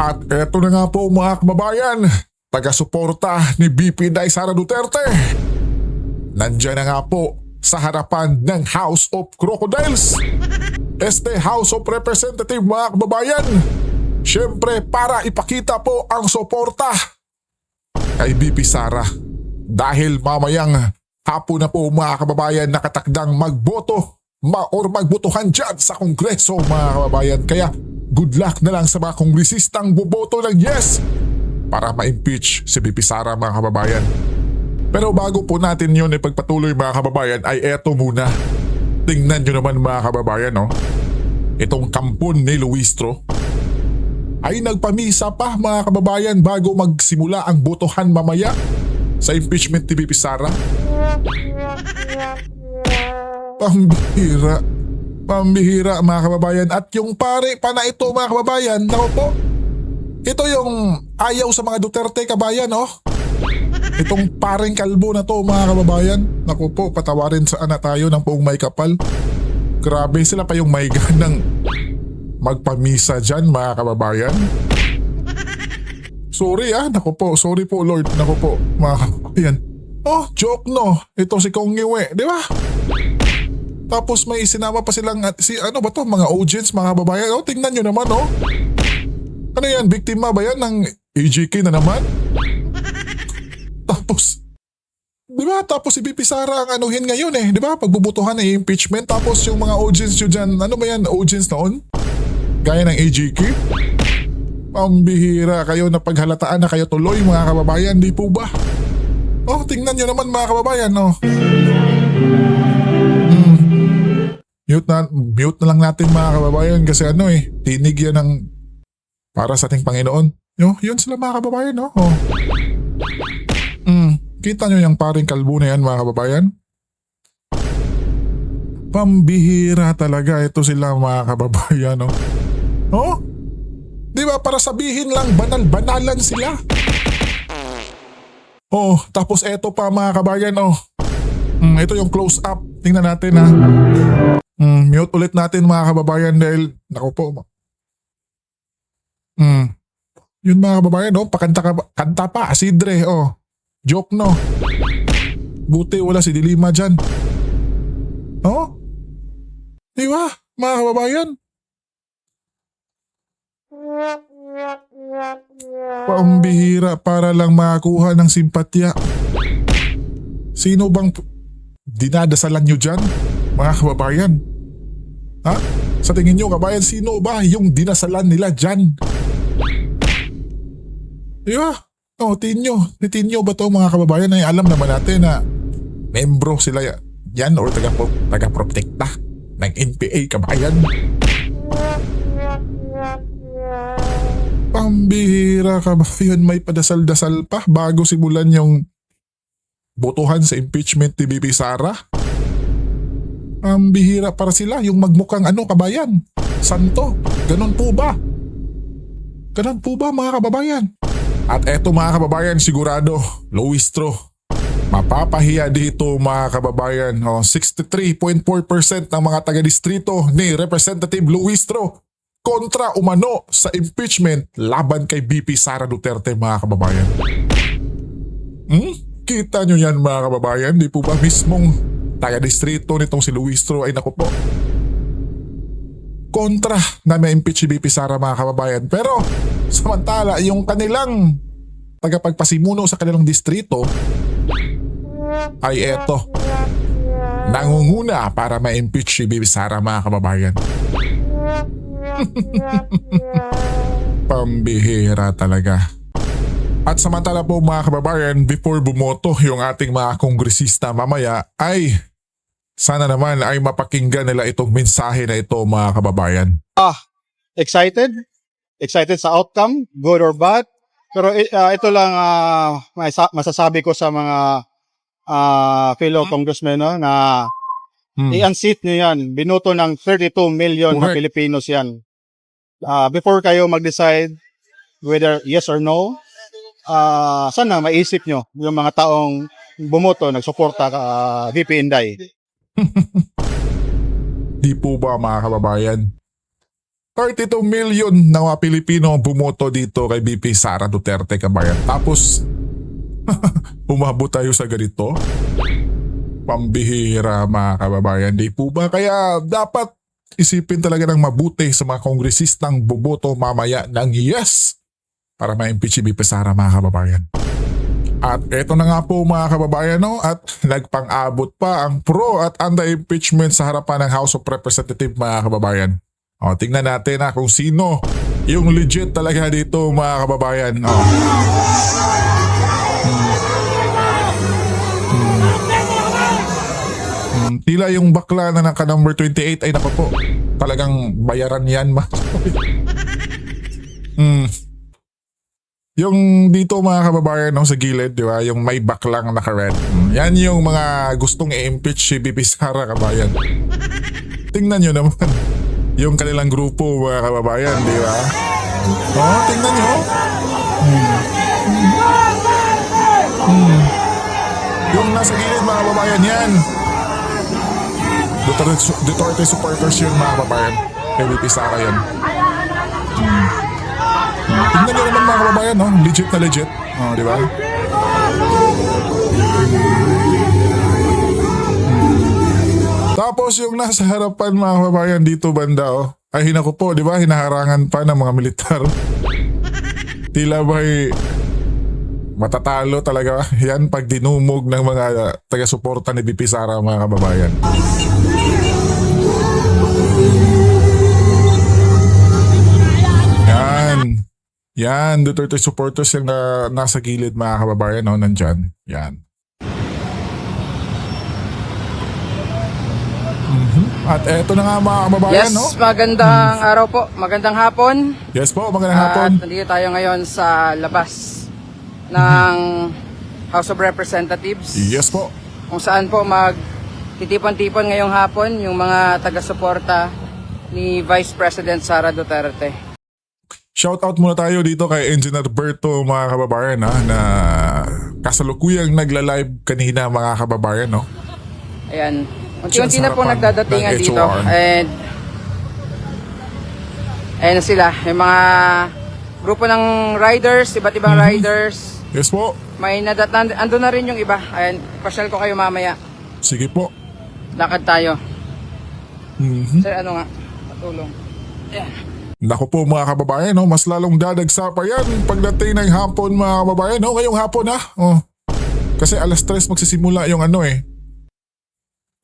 At eto na nga po mga kababayan, taga-suporta ni VP Inday Sara Duterte. Nandiyan na nga po sa harapan ng House of Crocodiles. House of Representative mga kababayan. Siyempre para ipakita po ang suporta kay VP Sara. Dahil mamayang hapon na po mga kababayan nakatakdang magboto or magbotohan dyan sa Kongreso mga kababayan. Kaya good luck na lang sa mga kongresistang boboto ng yes para ma-impeach si VP Sara mga kababayan. Pero bago po natin yun ipagpatuloy mga kababayan ay eto muna. Tingnan nyo naman mga kababayan itong kampon ni Luistro ay nagpamisa pa mga kababayan bago magsimula ang botohan mamaya sa impeachment ni VP Sara. Pambihira mga kababayan. At yung pare pa na ito mga kababayan, naku po, ito yung ayaw sa mga Duterte kabayan Itong pareng kalbo na to mga kababayan. Naku po, patawarin saan na tayo ng buong may kapal. Grabe sila pa yung may ganang magpamisa dyan mga kababayan. Sorry naku po, sorry po Lord, naku po mga kababayan. Joke no, ito si Kong Ngiwe, di ba? Tapos may sinama pa silang mga audience mga kababayan. Tingnan nyo naman Ano yan, biktima ba yan ng AJK na naman? Tapos, di ba? Tapos si VP Sara ang anuhin ngayon di ba? Pagbubutuhan ng impeachment. Tapos yung mga audience nyo dyan, ano ba yan, audience noon? Gaya ng AJK? Pambihira kayo na paghalataan na kayo tuloy mga kababayan, di po ba? Tingnan nyo naman mga kababayan Mute na lang natin mga kababayan kasi tinig yan ng para sa ating Panginoon. Yun sila mga kababayan Kita nyo yung paring kalbo na yan mga kababayan? Pambihira talaga ito sila mga kababayan Di ba para sabihin lang banal-banalan sila? Tapos eto pa mga kabayan ito yung close up. Tingnan natin mute ulit natin mga kababayan dahil naku po. Yun mga kababayan kanta pa Asidre joke no. Buti wala si Dilima dyan. Di ba mga kababayan? Pambihira para lang makakuha ng simpatya. Sino bang dinadasalan nyo dyan mga kababayan? Sa tingin nyo kabayan, sino ba yung dinasalan nila dyan? Di ba? Tinyo ba to mga kababayan ay alam naman natin na membro sila yan or taga-protekta ng NPA kabayan. Pambihira kabayan, may padasal-dasal pa bago simulan yung botohan sa impeachment ni VP Sara. Pambihira para sila yung magmukhang kabayan. Santo, ganun po ba? Ganun po ba mga kababayan? At eto mga kababayan, sigurado, Luistro, mapapahiya dito mga kababayan. 63.4% ng mga taga-distrito ni Representative Luistro kontra umano sa impeachment laban kay VP Sara Duterte mga kababayan. Kita nyo yan mga kababayan, di po ba mismong taga-distrito nitong si Luistro ay naku po. Kontra na ma-impeach si VP Sara mga kababayan. Pero samantala yung kanilang tagapagpasimuno sa kanilang distrito ay eto, nangunguna para ma-impeach si VP Sara mga kababayan. Pambihira talaga. At samantala po mga kababayan, before bumoto yung ating mga kongresista mamaya ay sana naman ay mapakinggan nila itong mensahe na ito mga kababayan. Excited? Excited sa outcome, good or bad. Pero ito lang masasabi ko sa mga fellow congressmen na i-unseat nyo yan. Binoto ng 32 million na Pilipinos yan. Before kayo mag-decide whether yes or no, sana maisip nyo yung mga taong bumoto, nagsuporta VP Inday. Di po ba mga kababayan? 32 million na mga Pilipino ang bumoto dito kay BP Sara Duterte, kabayan. Tapos, umabot tayo sa ganito. Pambihira mga kababayan, di po ba? Kaya dapat isipin talaga ng mabuti sa mga kongresistang boboto mamaya ng yes para ma-impeach si BP Sara, mga kababayan. At eto na nga po mga kababayan, no? At nagpang-abot pa ang pro at anti-impeachment sa harapan ng House of Representatives, mga kababayan. O, tingnan natin kung sino yung legit talaga dito, mga kababayan. O. Tila yung bakla na naka number 28 ay naku po. Talagang bayaran yan, mga Yung dito mga kababayan, no, sa gilid, di ba? Yung may baklang naka-red. Yan yung mga gustong i-impeach si BP Sara, kabayan. Tingnan nyo naman. Yung kanilang grupo, mga kababayan, di ba? Oh, tingnan nyo. Yung nasa gilid, mga kababayan, yan. Duterte supporters yun, mga kababayan. Kay BP Sara yun. Tingnan nyo naman, mga kababayan, no? Legit na legit. Oh, di ba? Tapos yung nasa harapan, mga kababayan, dito banda, oh. Ay hinako po, di ba? Hinaharangan pa ng mga militar. Tila ba'y matatalo talaga yan pag dinumog ng mga taga-suporta ni BP Sara, mga kababayan. Yan, Duterte supporters yung nasa gilid, mga kababayan, no, nandyan. Yan. At eto na nga, mga kababayan, Yes, no? magandang araw po, magandang hapon. Yes po, magandang hapon. At nandito tayo ngayon sa labas ng House of Representatives. Yes po. Kung saan po magtitipon-tipon ngayong hapon yung mga taga-suporta ni Vice President Sara Duterte. Shoutout muna tayo dito kay Engineer Berto, mga kababayan, na kasalukuyang nagla-live kanina, mga kababayan, no? Ayan, unti-unti Sa na po harapan nagdadatingan ng dito. HOR. And ayan na sila, yung mga grupo ng riders, iba't ibang riders. Yes po. May ando na rin yung iba. Ayan, pasyal ko kayo mamaya. Sige po. Lakad tayo. Sir, ano nga? Patulong. Ayan. Naku po, mga kababayan, no? Mas lalong dadagsa pa yan pagdating ng hapon, mga kababayan, no? Ngayong hapon, ha? Oh. Kasi alas 3 magsisimula yung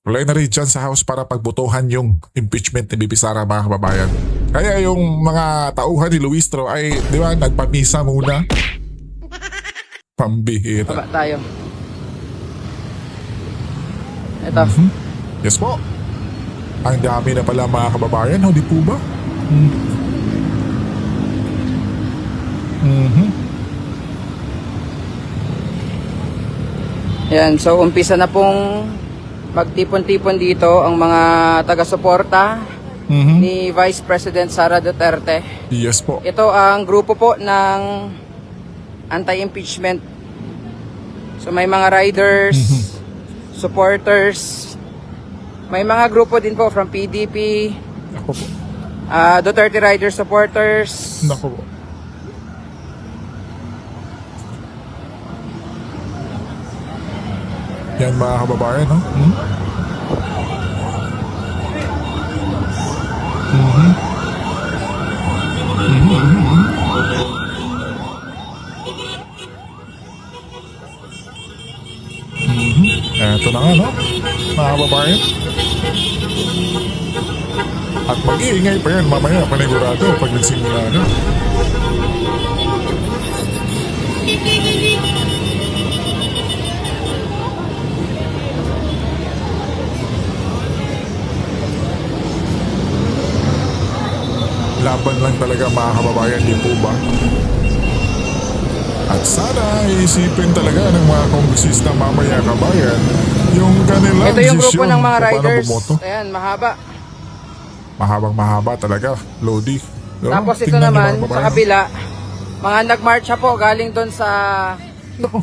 plenary dyan sa House para pagbotohan yung impeachment ni BP Sara, mga kababayan. Kaya yung mga tauhan ni Luistro ay, di ba, nagpamisa muna. Pambihira. Baba tayo. Ito. Yes po. Ang dami na pala, mga kababayan, no? Di po ba? Ayan, so umpisa na pong magtipon-tipon dito ang mga taga-suporta ni Vice President Sara Duterte. Yes po. Ito ang grupo po ng anti-impeachment. So may mga riders, supporters, may mga grupo din po from PDP, Naku po. Duterte Rider supporters. Naku po. Yan, mga kababayan, no? Eto na nga, no? Mga kababayan. At mag-iingay pa yan mamaya, panigurado, pag nagsimula na. Laban lang talaga, mga kababayan, di po ba? At sana isipin talaga ng mga kongresista mamaya, kabayan, yung kanilang Ito yung grupo desisyon ng mga kung paano riders. bumoto. Ayan, mahaba. Mahabang mahaba talaga, Lodi. No? Tapos ito Tingnan niyo, naman, mga sa kababayan. kabila, mga nagmarcha po galing doon sa... No.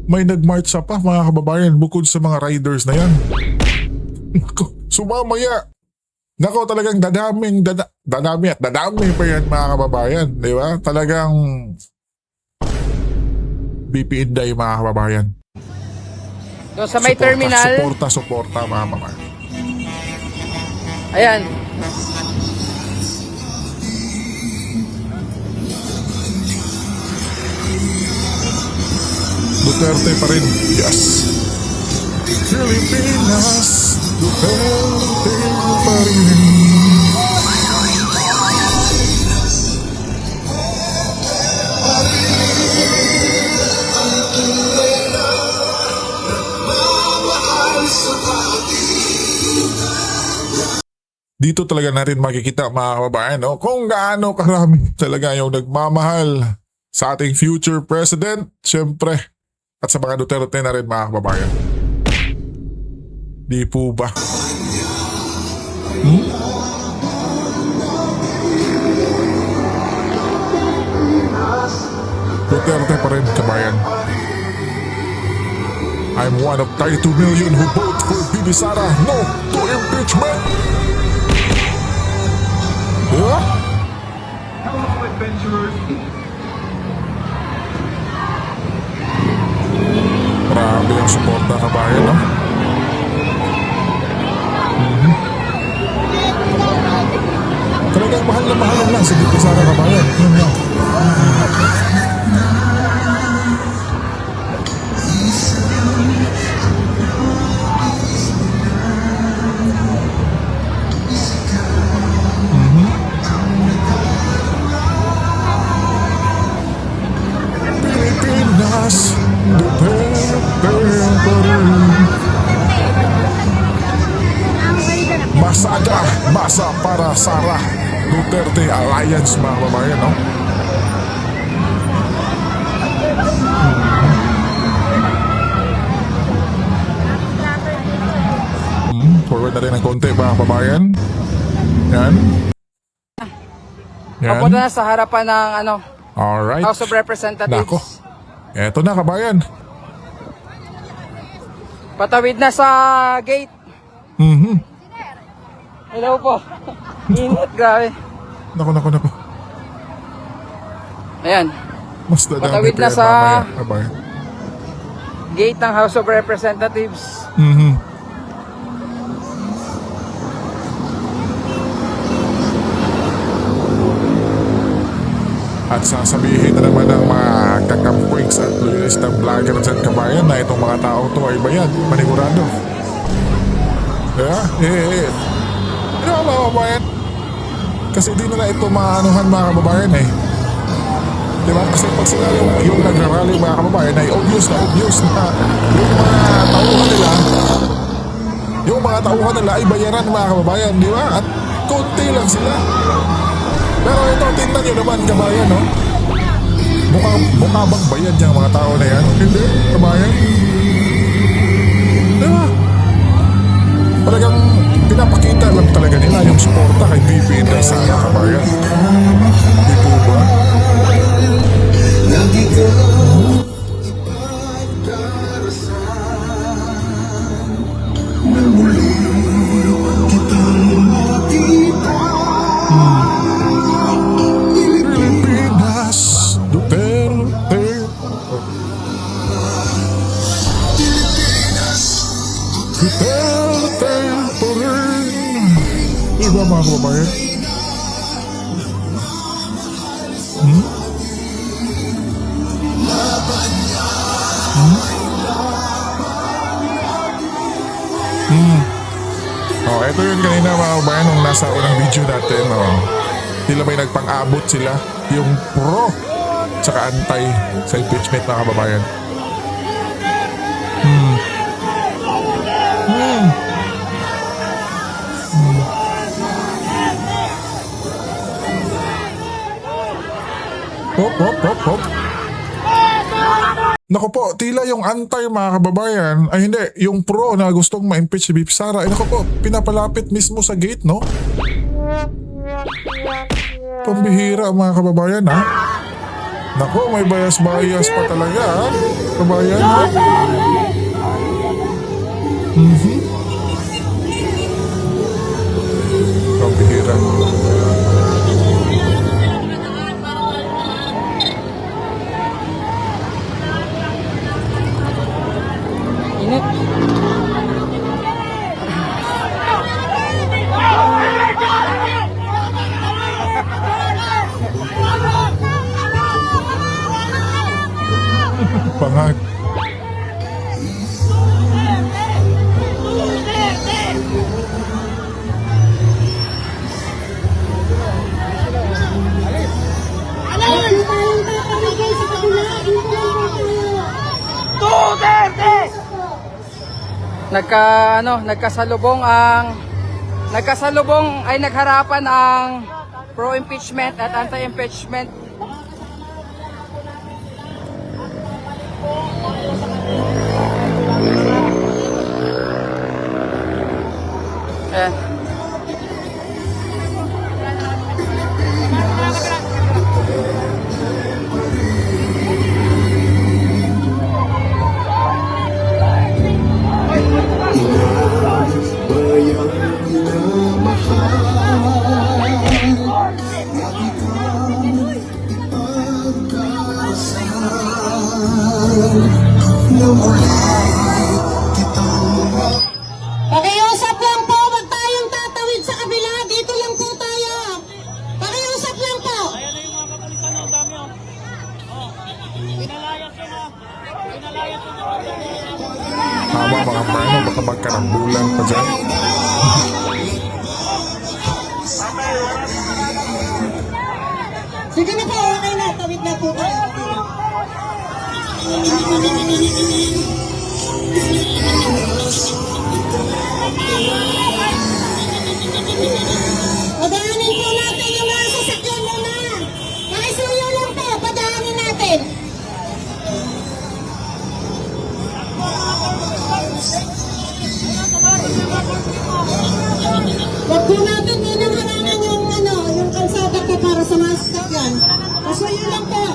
May nagmarcha pa, mga kababayan, bukod sa mga riders na yan. Naku, sumamaya. Nako, talagang dadami pa yan mga kababayan, di ba? Talagang BP Inday mga kababayan. Doon sa may terminal. Suporta mga kababayan. Ayan. Duterte pa rin. Yes. Pilipinas, Duterte pa rin. Dito talaga natin makikita mga kababayan, no? Kung gaano karami talaga yung nagmamahal sa ating future president, syempre, at sa mga Duterte na rin mga kababayan. Di po ba? Duterte pa rin, kabayan. I'm one of 32 million who vote for Bibi Sara no to impeachment. Diba? Hello, adventurers. Grabe ang suporta, kabayan, no? Talagang mahal na mahal lang si Bibi Sara, kabayan. Yun lang. Pilipinas, Duterte pa rin. Masada, masa para Sara Duterte Alliance mga kababayan, no? Forward na rin ng konti mga kababayan. Yan. Papunta na sa harapan ng Alright. House of Representatives. Nako. Eto na, kabayan. Patawid na sa gate. Hello po. Init, grabe. Nako. Ayan. Mas dadami Patawid pa na yan sa mamaya, kabayan. gate ng House of Representatives. At sasabihin na naman ng mga kakampuiks at loyalistang vlogger dyan, kabayan, na itong mga tao to ay bayad, manigurado. Ano mga kabayan? Kasi di nila ito maanuhan mga kababayan eh. Diba? Kasi pag sila yung nagrarally mga kababayan ay obvious na yung mga tauhan nila ay bayaran mga kababayan, di ba? At konti lang sila. Pero ito, tingnan nyo naman, kabayan, no? Mukha bang bayad yung mga tao na yan? Hindi, kabayan. Diba? Talagang pinapakita lang talaga nila yung suporta kay BP Inday Sara, kabayan. Di po ba? Pilipinas, Duterte. Duterte pa rin. Diba mga kababayan? Oh, ito yun kanina mga kababayan nung nasa unang video natin. Oh. Tila may nagpang-abot sila yung pro tsaka anti sa impeachment mga kababayan. Hop. Naku po, tila yung anti mga kababayan, ay hindi, yung pro na gustong ma-impeach si BP Sara, ay naku po, pinapalapit mismo sa gate, no? Pambihira mga kababayan, ha? Naku, may bias pa talaga, ha? Kabayan, ha? bihira. Init. Pangag. Ano tayong papamigay sa kanila? Nagkasalubong ay nagharapan ang pro-impeachment at anti-impeachment. Ayan. Pakiusap lang po, wag tayong tatawid sa kabila. Dito lang po tayo. Pakiusap lang po. Tama mga preno, baka magkarambulan pa dyan. Sige na po, okay na. Tawid na po tayo. Padaanin po natin yung mga sasakyan muna. Pakisuyo lang po, padaanin natin. Wag po natin muna harangan yung kalsada po para sa mga sasakyan. Pasuyo lang po.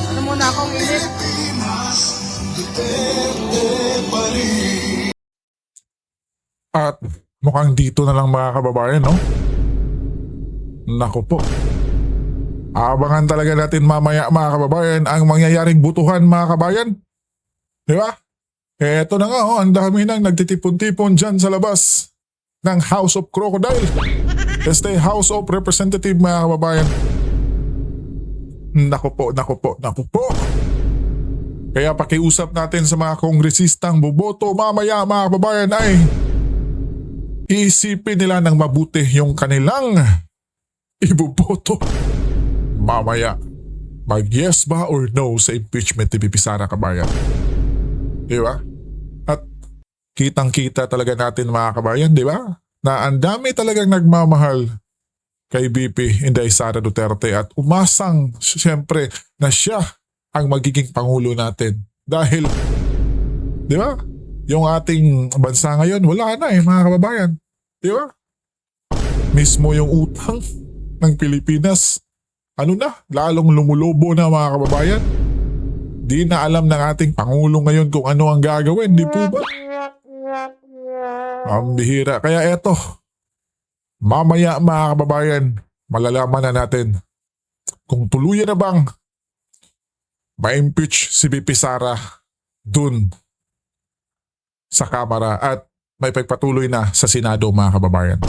Ano muna akong init? At mukhang dito na lang mga kababayan, no? Naku po. Abangan talaga natin mamaya mga kababayan ang mangyayaring butuhan mga kabayan. Di ba? Eto na nga, oh, ang dami nang nagtitipon-tipon dyan sa labas ng House of Crocodile. Este House of Representative mga kababayan. Naku po, naku po, naku po. Kaya pakiusap natin sa mga kongresistang boboto mamaya mga kababayan ay iisipin nila ng mabuti yung kanilang iboboto. Mamaya, mag-yes ba or no sa impeachment ni VP Sara kabayan? Di ba? At kitang-kita talaga natin mga kabayan, di ba? Na ang dami talagang nagmamahal kay VP Inday Sara Duterte at umasang siyempre na siya ang magiging pangulo natin. Dahil, di ba? Yung ating bansa ngayon, wala na mga kababayan. Di ba? Mismo yung utang ng Pilipinas, ano na, lalong lumulobo na mga kababayan. Di na alam ng ating Pangulo ngayon kung ano ang gagawin, di po ba? Ang bihira. Kaya eto, mamaya mga kababayan, malalaman na natin kung tuluyan na bang ma-impeach si VP Sara dun sa Kamara at may pagpatuloy na sa Senado mga kababayan.